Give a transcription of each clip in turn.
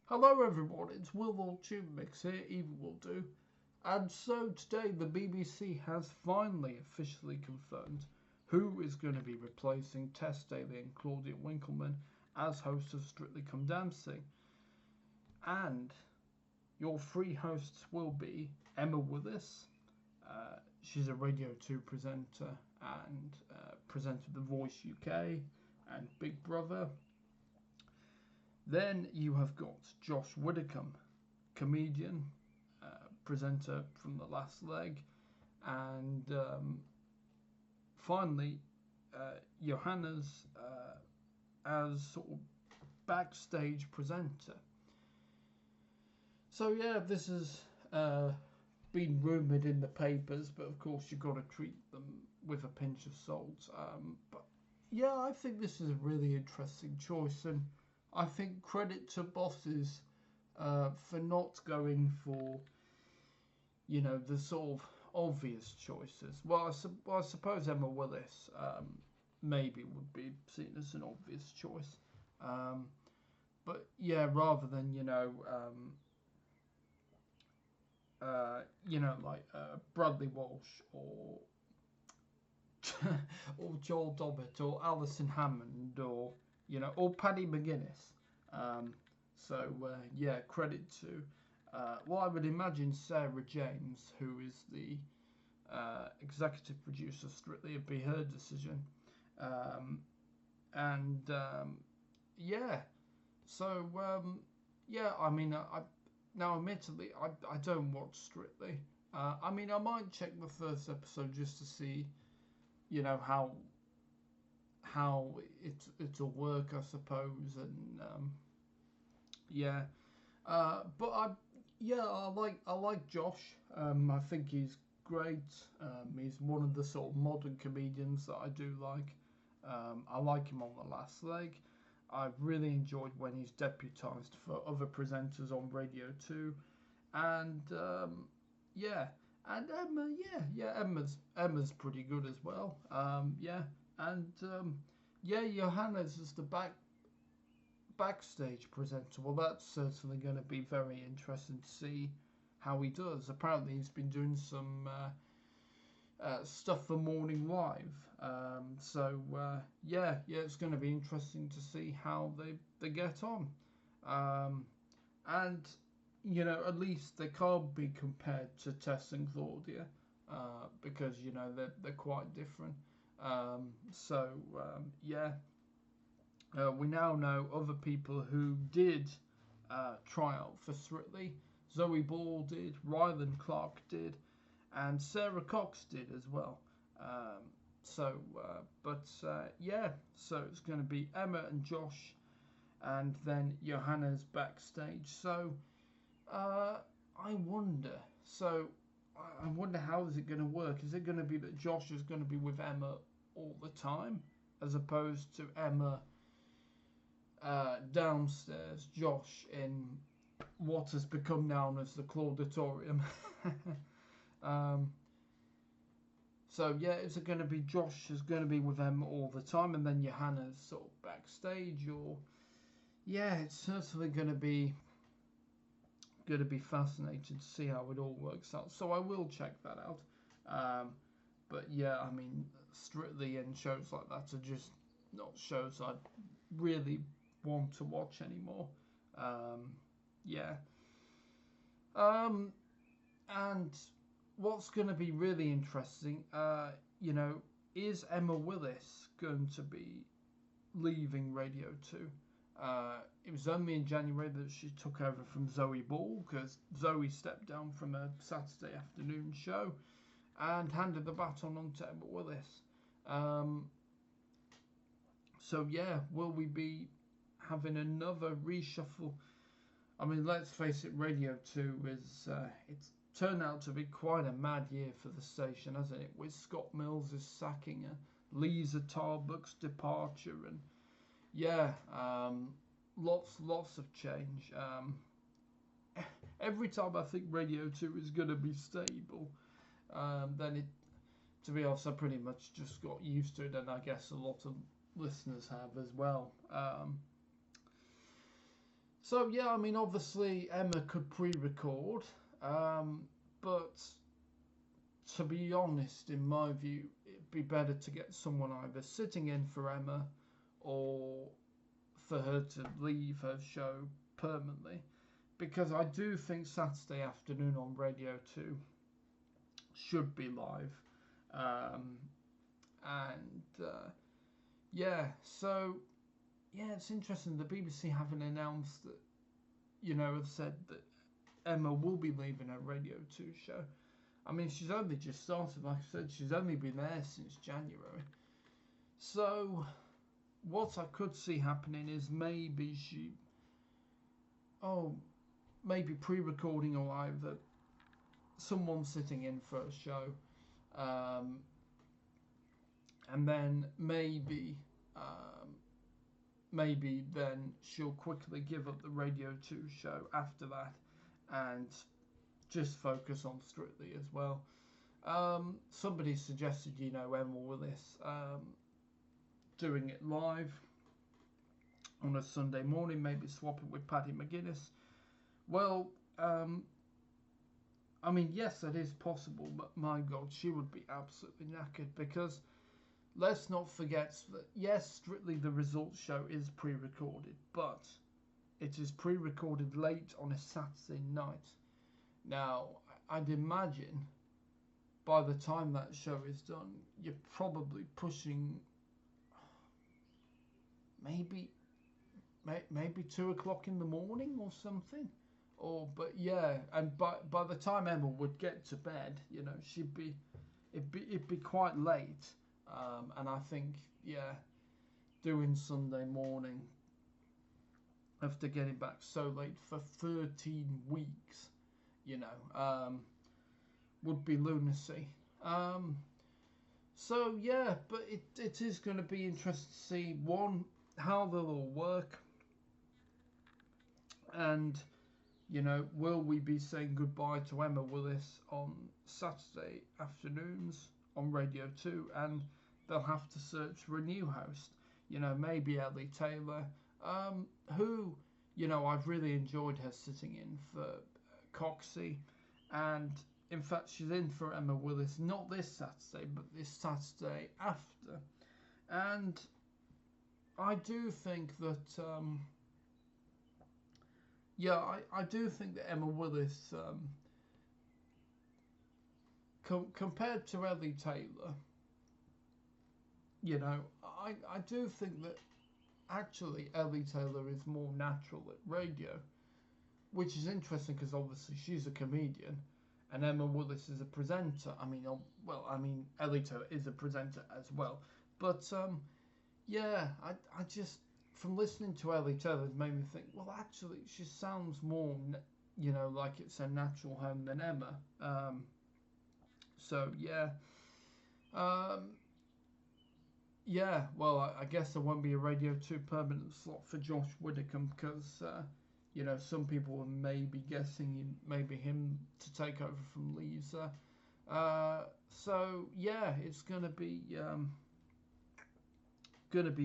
Hello everyone, it's Will or TubeMix here, either will do. And so today the BBC has finally officially confirmed who is going to be replacing Tess, Daly and Claudia Winkleman as hosts of Strictly Come Dancing. And your three hosts will be Emma Willis. She's a Radio 2 presenter and presented The Voice UK and Big Brother. Then you have got Josh Widdicombe, comedian, presenter from The Last Leg, and finally Johannes as sort of backstage presenter. So yeah, this has been rumoured in the papers, but of course you've got to treat them with a pinch of salt. But yeah, I think this is a really interesting choice, and I think credit to bosses for not going for, the sort of obvious choices. Well, I suppose Emma Willis maybe would be seen as an obvious choice. But yeah, rather than, like Bradley Walsh or or Joel Dobbett or Alison Hammond or Paddy McGuinness. Yeah, credit to I would imagine Sarah James, who is the executive producer, Strictly, it'd be her decision. Um, and yeah, so yeah, I mean, I now admittedly I don't watch Strictly. I mean, I might check the first episode just to see, how it'll work, I suppose, and yeah. But I like Josh. I think he's great. He's one of the sort of modern comedians that I do like. I like him on The Last Leg. I've really enjoyed when he's deputised for other presenters on Radio 2, and yeah, and Emma, Emma's pretty good as well. Yeah, and yeah, Johannes is the backstage presenter. Well, that's certainly going to be very interesting to see how he does. Apparently, he's been doing some stuff for Morning Live. Yeah, it's going to be interesting to see how they get on. And at least they can't be compared to Tess and Claudia because they're quite different. Yeah, we now know other people who did try out for Strictly. Zoe Ball did, Ryland Clark did, and Sarah Cox did as well. Yeah, so it's going to be Emma and Josh, and then Johannes backstage. So I wonder. So I wonder how is it going to work? Is it going to be that Josh is going to be with Emma all the time, as opposed to Emma downstairs, Josh in what has become known as the Clauditorium. um, so yeah, is it going to be Josh is going to be with Emma all the time, and then Johanna's sort of backstage, or yeah, it's certainly going to be fascinating to see how it all works out. So I will check that out. But yeah, I mean, Strictly and shows like that are just not shows I really want to watch anymore. Yeah. Um, and what's going to be really interesting, is Emma Willis going to be leaving Radio 2? It was only in January that she took over from Zoe Ball because Zoe stepped down from a Saturday afternoon show and handed the baton on to Emma Willis. So yeah, will we be having another reshuffle? I mean, let's face it, Radio 2 is it's turned out to be quite a mad year for the station, hasn't it? With Scott Mills' sacking, Lisa Tarbuck's departure, and yeah, lots of change. Every time I think Radio 2 is going to be stable, then it, to be honest, I pretty much just got used to it, and I guess a lot of listeners have as well. So yeah, I mean, obviously Emma could pre-record, but to be honest, in my view, it'd be better to get someone either sitting in for Emma or for her to leave her show permanently. Because I do think Saturday afternoon on Radio 2 should be live. Um, and yeah, so yeah, it's interesting. The BBC haven't announced that, have said that Emma will be leaving her Radio 2 show. I mean, she's only just started, like I said, she's only been there since January. So, what I could see happening is maybe maybe pre-recording or either someone sitting in for a show, and then maybe then she'll quickly give up the Radio 2 show after that and just focus on Strictly as well. Somebody suggested, Emma Willis doing it live on a Sunday morning, maybe swapping with Paddy McGuinness. Well, I mean, yes, that is possible, but my God, she would be absolutely knackered because let's not forget that, yes, Strictly the Results show is pre-recorded, but it is pre-recorded late on a Saturday night. Now, I'd imagine by the time that show is done, you're probably pushing maybe 2 o'clock in the morning or something. But yeah, and by the time Emma would get to bed, it'd be quite late. And I think, yeah, doing Sunday morning after getting back so late for 13 weeks, would be lunacy. So yeah, but it is going to be interesting to see, one, how they'll all work, and will we be saying goodbye to Emma Willis on Saturday afternoons on Radio 2, and they'll have to search for a new host, maybe Ellie Taylor, who, I've really enjoyed her sitting in for Coxie, and in fact she's in for Emma Willis, not this Saturday, but this Saturday after, and I do think that, I do think that Emma Willis, compared to Ellie Taylor, I do think that actually Ellie Taylor is more natural at radio, which is interesting because obviously she's a comedian and Emma Willis is a presenter. I mean, Ellie Taylor is a presenter as well. But, I just, from listening to Ellie Taylor, it made me think, well, actually, she sounds more, like it's a natural home than Emma. So, yeah. Well, I guess there won't be a Radio 2 permanent slot for Josh Widdicombe because, some people were maybe guessing maybe him to take over from Lisa. So, yeah, it's going to be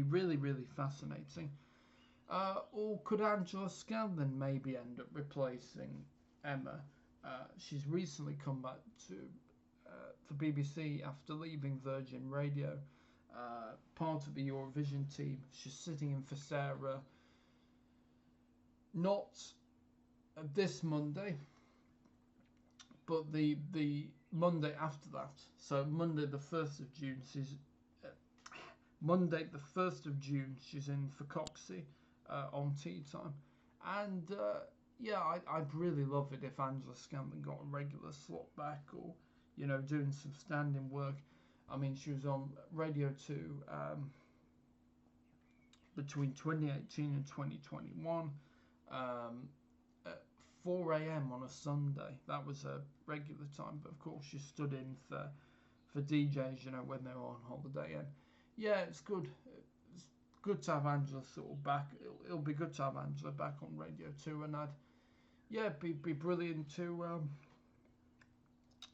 really, really fascinating. Or could Angela Scanlon maybe end up replacing Emma? She's recently come back to BBC after leaving Virgin Radio, part of the Eurovision team. She's sitting in for Sarah, not this Monday, but the Monday after that. So Monday the 1st of June, Monday the 1st of June, she's in for Coxie on Tea Time. And I'd really love it if Angela Scanlon got a regular slot back, or, doing some standing work. I mean, she was on Radio 2 between 2018 and 2021 at 4 a.m. on a Sunday. That was a regular time, but of course she stood in for DJs, when they were on holiday. And yeah, it's good. It's good to have Angela sort of back. It'll be good to have Angela back on Radio 2, and be brilliant to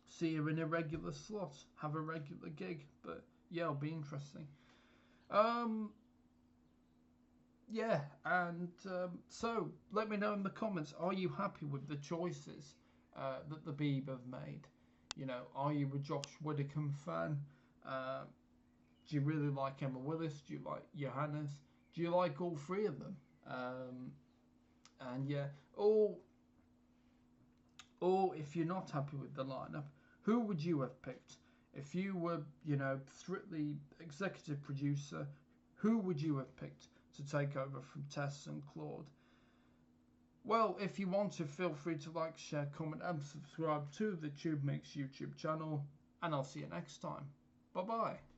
see her in a regular slot, have a regular gig. But yeah, it'll be interesting. yeah, and so let me know in the comments. Are you happy with the choices that the Beeb have made? You know, are you a Josh Widdicombe fan? Uh, do you really like Emma Willis? Do you like Johannes? Do you like all three of them? And yeah, or if you're not happy with the lineup, who would you have picked? If you were, you know, strictly executive producer, who would you have picked to take over from Tess and Claude? Well, if you want to, feel free to like, share, comment, and subscribe to the TubeMix YouTube channel, and I'll see you next time. Bye bye.